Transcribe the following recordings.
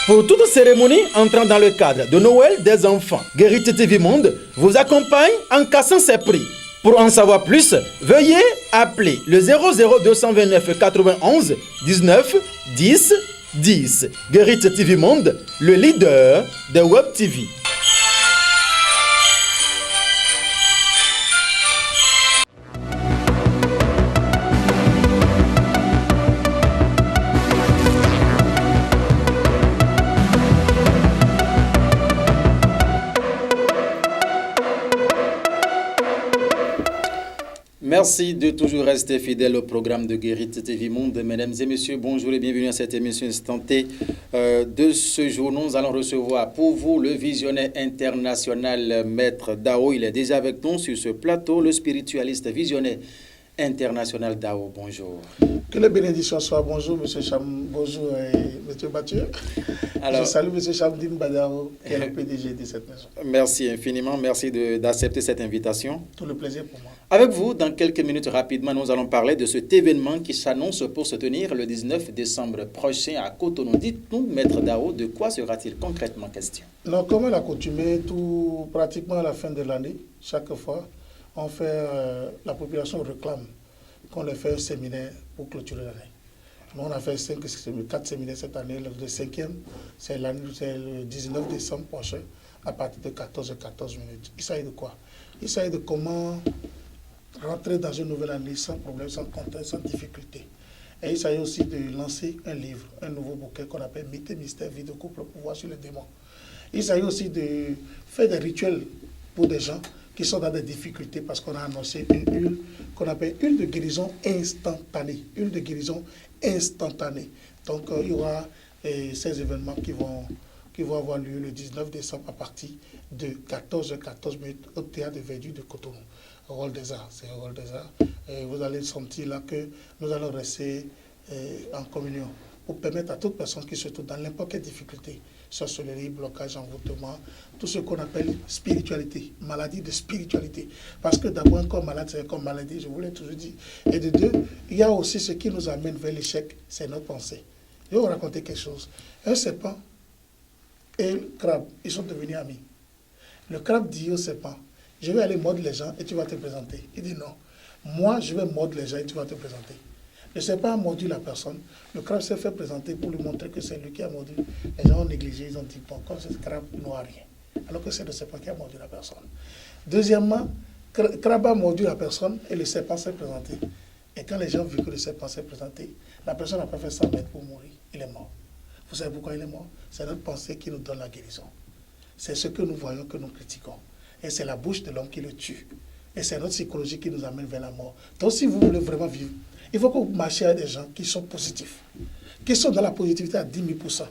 Pour toute cérémonie entrant dans le cadre de Noël des enfants, Guérite TV Monde vous accompagne en cassant ses prix. Pour en savoir plus, veuillez appeler le 00229 91 19 10 10. Guérite TV Monde, le leader de Web TV. Merci de toujours rester fidèle au programme de Guérite TV Monde. Mesdames et messieurs, bonjour et bienvenue à cette émission instantée de ce jour. Nous allons recevoir pour vous le visionnaire international Maître Dao. Il est déjà avec nous sur ce plateau, le spiritualiste visionnaire international Dao. Bonjour. Que les bénédictions soient. Bonjour, M. Cham. Bonjour, M. Mathieu. Alors, je salue M. Chamdine Badao, qui est le PDG de cette maison. Merci infiniment. Merci d'accepter cette invitation. Tout le plaisir pour moi. Avec vous, dans quelques minutes rapidement, nous allons parler de cet événement qui s'annonce pour se tenir le 19 décembre prochain à Cotonou. Dites-nous, Maître Dao, de quoi sera-t-il concrètement question? Non, comme à l'accoutumée, pratiquement à la fin de l'année, chaque fois, on fait, la population réclame qu'on ait fait un séminaire pour clôturer l'année. Nous, on a fait 4 séminaires cette année. Le 5e, c'est le 19 décembre prochain, à partir de 14h14. Il s'agit de quoi? Il s'agit de comment rentrer dans une nouvelle année sans problème, sans contrainte, sans difficulté. Et il s'agit aussi de lancer un livre, un nouveau bouquin qu'on appelle Mythes et mystères, vie de couple, pouvoir sur les démons. Il s'agit aussi de faire des rituels pour des gens qui sont dans des difficultés parce qu'on a annoncé une huile qu'on appelle huile de guérison instantanée. Huile de guérison instantanée. Donc il y aura ces événements qui vont avoir lieu le 19 décembre à partir de 14h14 au théâtre de Verdure de Cotonou. Rôle des Arts, c'est un rôle des Arts. Et vous allez sentir là que nous allons rester en communion pour permettre à toute personne qui se trouve dans n'importe quelle difficulté, sorcellerie, blocage, envoûtement, tout ce qu'on appelle spiritualité, maladie de spiritualité. Parce que d'abord, un corps malade, c'est un corps maladie, je vous l'ai toujours dit. Et de deux, il y a aussi ce qui nous amène vers l'échec, c'est notre pensée. Je vais vous raconter quelque chose. Un serpent et le crabe, ils sont devenus amis. Le crabe dit au serpent, je vais aller mordre les gens et tu vas te présenter. Il dit non, moi je vais mordre les gens et tu vas te présenter. Le serpent a mordu la personne, le crabe s'est fait présenter pour lui montrer que c'est lui qui a mordu. Les gens ont négligé, ils ont dit, bon, comme c'est le crabe, il n'aura rien. Alors que c'est le serpent qui a mordu la personne. Deuxièmement, le crabe a mordu la personne et le serpent s'est présenté. Et quand les gens ont vu que le serpent s'est présenté, la personne n'a pas fait 100 mètres pour mourir, il est mort. Vous savez pourquoi il est mort? C'est notre pensée qui nous donne la guérison. C'est ce que nous voyons que nous critiquons. Et c'est la bouche de l'homme qui le tue. Et c'est notre psychologie qui nous amène vers la mort. Donc si vous voulez vraiment vivre, il faut que vous marchiez avec des gens qui sont positifs, qui sont dans la positivité à 10 000%.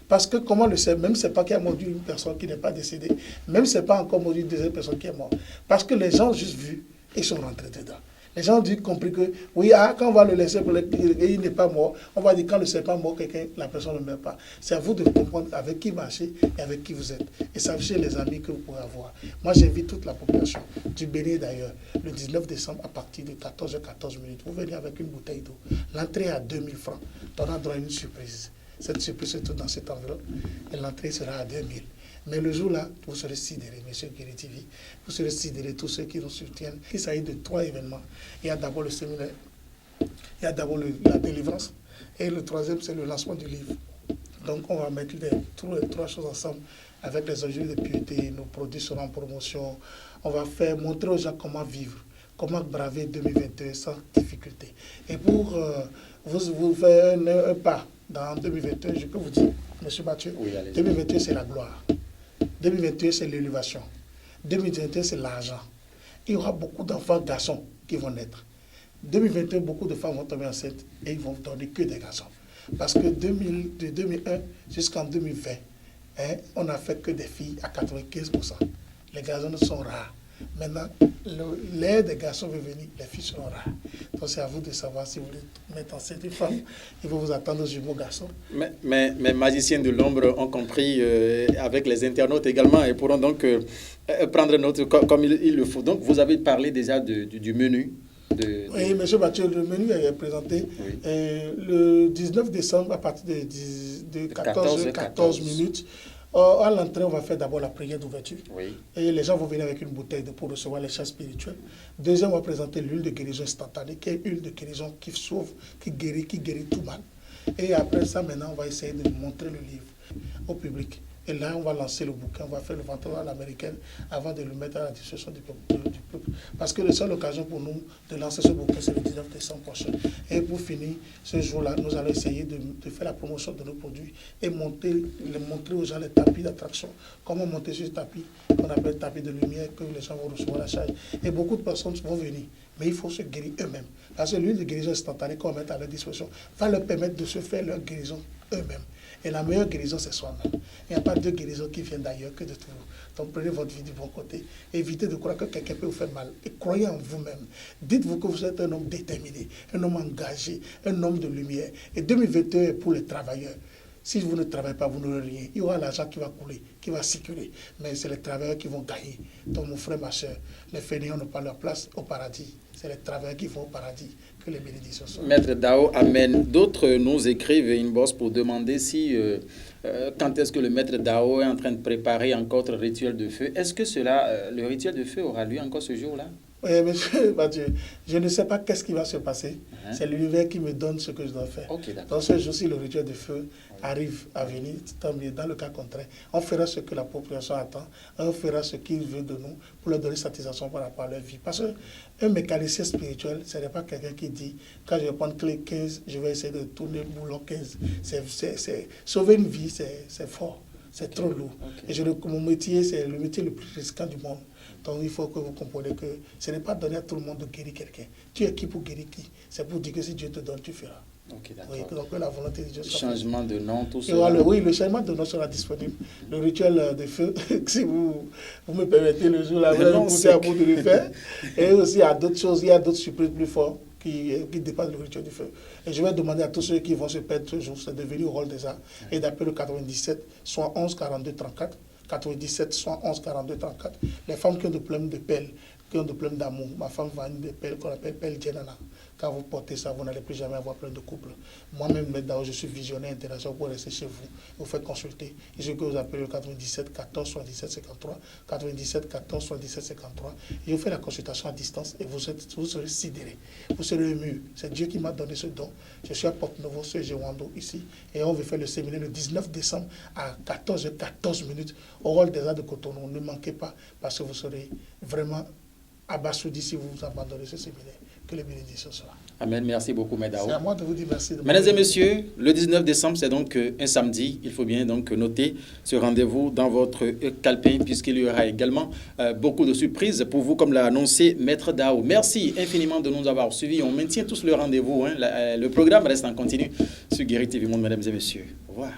Parce que comment le sait, même c'est pas qui a mordu une personne qui n'est pas décédée, même c'est pas encore mordu une deuxième personne qui est morte. Parce que les gens ont juste vu et sont rentrés dedans. Les gens ont compris que, oui, quand on va le laisser pour il n'est pas mort, on va dire quand le serpent mort quelqu'un, la personne ne meurt pas. C'est à vous de comprendre avec qui marcher et avec qui vous êtes. Et sachez les amis que vous pourrez avoir. Moi, j'invite toute la population, du Bénin d'ailleurs, le 19 décembre à partir de 14h14. Vous venez avec une bouteille d'eau. L'entrée est à 2000 francs. On a droit à une surprise. Cette surprise se trouve dans cette enveloppe et l'entrée sera à 2000. Mais le jour-là, vous serez sidérés, M. Guérite TV. Vous serez sidérés, tous ceux qui nous soutiennent. Il s'agit de 3 événements. Il y a d'abord le séminaire, il y a d'abord la délivrance, et le troisième, c'est le lancement du livre. Donc, on va mettre les 3 choses ensemble avec les enjeux de piété. Nos produits seront en promotion. On va montrer aux gens comment vivre, comment braver 2022 sans difficulté. Et pour vous faire un pas dans 2021, je peux vous dire, M. Mathieu, oui, 2021, c'est la gloire. 2021, c'est l'élévation. 2021, c'est l'argent. Il y aura beaucoup d'enfants garçons qui vont naître. 2021, beaucoup de femmes vont tomber enceintes et ils vont donner que des garçons. Parce que de 2001 jusqu'en 2020, on n'a fait que des filles à 95%. Les garçons sont rares. Maintenant, l'air des garçons veut venir, les filles seront rares. Donc c'est à vous de savoir si vous voulez mettre enceinte une femme. Il faut vous attendre aux jumeaux garçons. Mais magiciens de l'ombre ont compris, avec les internautes également, et pourront donc prendre note comme il le faut. Donc vous avez parlé déjà du menu. Oui, M. Mathieu, le menu est présenté le 19 décembre à partir de 14 minutes. À l'entrée, on va faire d'abord la prière d'ouverture. Oui. Et les gens vont venir avec une bouteille pour recevoir les chants spirituels. Deuxième, on va présenter l'huile de guérison instantanée, qui est l'huile de guérison qui sauve, qui guérit tout mal. Et après ça, maintenant, on va essayer de montrer le livre au public. Et là, on va lancer le bouquin, on va faire le ventre à l'américaine avant de le mettre à la discussion du peuple. Parce que la seule occasion pour nous de lancer ce bouquin, c'est le 19 décembre prochain. Et pour finir, ce jour-là, nous allons essayer de faire la promotion de nos produits et montrer aux gens les tapis d'attraction. Comment monter sur ce tapis, qu'on appelle tapis de lumière, que les gens vont recevoir la charge. Et beaucoup de personnes vont venir. Mais il faut se guérir eux-mêmes. Parce que l'huile de guérison instantanée qu'on va mettre à leur disposition va leur permettre de se faire leur guérison eux-mêmes. Et la meilleure guérison, c'est soi-même. Il n'y a pas de guérison qui vient d'ailleurs que de tout. Donc prenez votre vie du bon côté. Évitez de croire que quelqu'un peut vous faire mal. Et croyez en vous-même. Dites-vous que vous êtes un homme déterminé, un homme engagé, un homme de lumière. Et 2021 est pour les travailleurs. Si vous ne travaillez pas, vous n'aurez rien. Il y aura l'argent qui va couler, qui va circuler. Mais c'est les travailleurs qui vont gagner. Donc mon frère, ma soeur, les fainéants n'ont pas leur place au paradis. C'est les travailleurs qui vont au paradis. Que les bénédictions soient. Maître Dao, amen. D'autres nous écrivent une bosse pour demander si quand est-ce que le Maître Dao est en train de préparer encore autre rituel de feu. Est-ce que le rituel de feu aura lieu encore ce jour-là? Oui, monsieur Mathieu, je ne sais pas qu'est-ce qui va se passer. C'est l'univers qui me donne ce que je dois faire. Okay, donc ce jour-ci, le rituel de feu arrive à venir. Tant mieux. Dans le cas contraire, on fera ce que la population attend. On fera ce qu'il veut de nous pour leur donner satisfaction par rapport à leur vie. Parce qu'un mécanicien spirituel, ce n'est pas quelqu'un qui dit, quand je vais prendre clé 15, je vais essayer de tourner le boulon 15. Sauver une vie, c'est fort. C'est trop lourd. Et mon métier, c'est le métier le plus risquant du monde. Donc il faut que vous compreniez que ce n'est pas donné à tout le monde de guérir quelqu'un. Tu es qui pour guérir qui? C'est pour dire que si Dieu te donne, tu feras. Okay, oui, donc la volonté de Dieu sera changement de nom, tout ça. Oui, le changement de nom sera disponible. Le rituel de feu, si vous me permettez le jour là, vous allez pousser à bout de le faire. Et aussi, il y a d'autres choses, il y a d'autres surprises plus fortes qui dépassent le rituel du feu. Et je vais demander à tous ceux qui vont se perdre ce jour, c'est de venir au rôle des arts et d'appeler le 97, soit 11 42 34. 97, 111, 42, 34. Les femmes qui ont des problèmes de pelle, qui ont des problèmes d'amour, ma femme vend des pelles qu'on appelle pelle Djenana. Quand vous portez ça, vous n'allez plus jamais avoir plein de couples. Moi-même, maintenant, je suis visionnaire international pour rester chez vous. Vous faites consulter. Et je peux vous appeler le 97 14 77 53, 97 14 77 53. Et vous faites la consultation à distance et vous serez sidéré. Vous serez ému. C'est Dieu qui m'a donné ce don. Je suis à Porte-Novo, sur Géwando, ici. Et on va faire le séminaire le 19 décembre à 14h14 au rôle des arts de Cotonou. Ne manquez pas parce que vous serez vraiment abasourdi si vous vous abandonnez ce séminaire. Que les bénédictions soient. Amen. Merci beaucoup, Médao. C'est à moi de vous dire merci. Mesdames et messieurs, le 19 décembre, c'est donc un samedi. Il faut bien donc noter ce rendez-vous dans votre calepin, puisqu'il y aura également beaucoup de surprises pour vous, comme l'a annoncé Maître Dao. Merci infiniment de nous avoir suivis. On maintient tous le rendez-vous. Le programme reste en continu sur Guéri TV Monde, mesdames et messieurs. Au revoir.